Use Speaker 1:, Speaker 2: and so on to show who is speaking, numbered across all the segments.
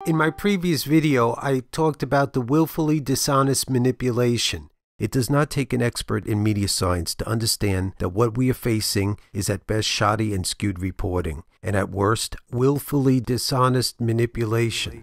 Speaker 1: In my previous video, I talked about the willfully dishonest manipulation. It does not take an expert in media science to understand that what we are facing is at best shoddy and skewed reporting, and at worst, willfully dishonest manipulation.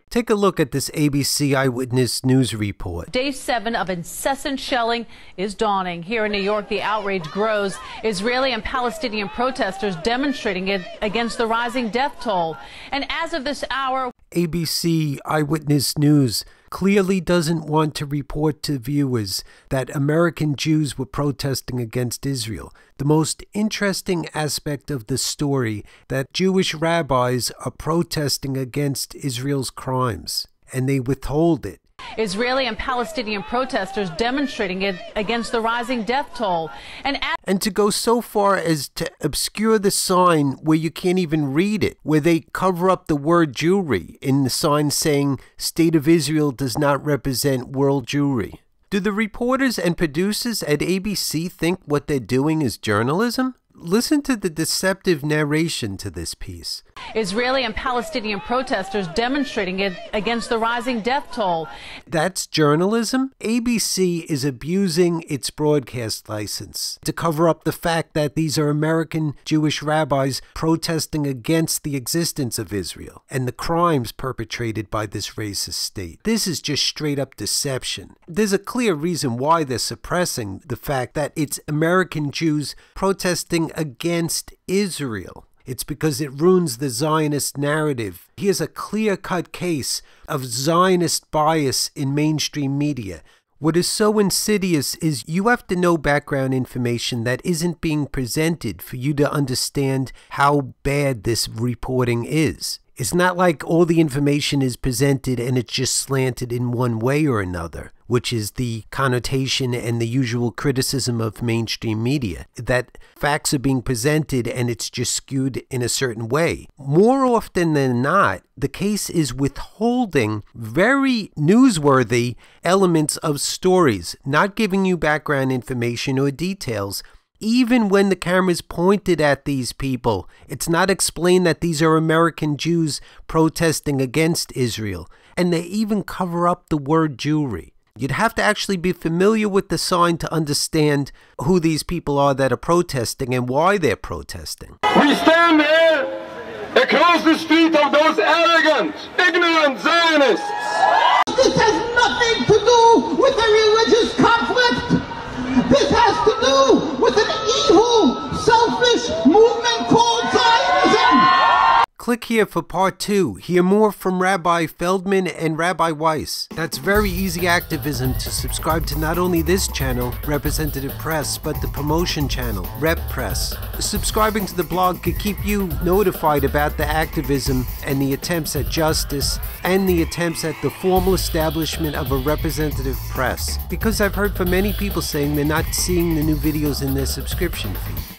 Speaker 1: Take a look at this ABC Eyewitness News report.
Speaker 2: Day 7 of incessant shelling is dawning. Here in New York, the outrage grows. Israeli and Palestinian protesters demonstrating it against the rising death toll. And as of this hour,
Speaker 1: ABC Eyewitness News clearly doesn't want to report to viewers that American Jews were protesting against Israel. The most interesting aspect of the story that Jewish rabbis are protesting against Israel's crimes, and they withhold it.
Speaker 2: Israeli and Palestinian protesters demonstrating it against the rising death toll. And
Speaker 1: to go so far as to obscure the sign where you can't even read it, where they cover up the word Jewry in the sign saying State of Israel does not represent world Jewry. Do the reporters and producers at ABC think what they're doing is journalism? Listen to the deceptive narration to this piece.
Speaker 2: Israeli and Palestinian protesters demonstrating it against the rising death toll.
Speaker 1: That's journalism? ABC is abusing its broadcast license to cover up the fact that these are American Jewish rabbis protesting against the existence of Israel and the crimes perpetrated by this racist state. This is just straight up deception. There's a clear reason why they're suppressing the fact that it's American Jews protesting against Israel. It's because it ruins the Zionist narrative. Here's a clear-cut case of Zionist bias in mainstream media. What is so insidious is you have to know background information that isn't being presented for you to understand how bad this reporting is. It's not like all the information is presented and it's just slanted in one way or another, which is the connotation and the usual criticism of mainstream media, that facts are being presented and it's just skewed in a certain way. More often than not, the case is withholding very newsworthy elements of stories, not giving you background information or details. Even when the camera's pointed at these people, it's not explained that these are American Jews protesting against Israel. And they even cover up the word Jewry. You'd have to actually be familiar with the sign to understand who these people are that are protesting and why they're protesting.
Speaker 3: We stand here across the street of those arrogant, ignorant Zionists.
Speaker 4: This has nothing to do with a religious conflict. This has to do with an evil, selfish movement called Zionism.
Speaker 1: Click here for part 2. Hear more from Rabbi Feldman and Rabbi Weiss. That's very easy activism to subscribe to not only this channel, Representative Press, but the promotion channel, Rep Press. Subscribing to the blog could keep you notified about the activism and the attempts at justice and the attempts at the formal establishment of a representative press. Because I've heard from many people saying they're not seeing the new videos in their subscription feed.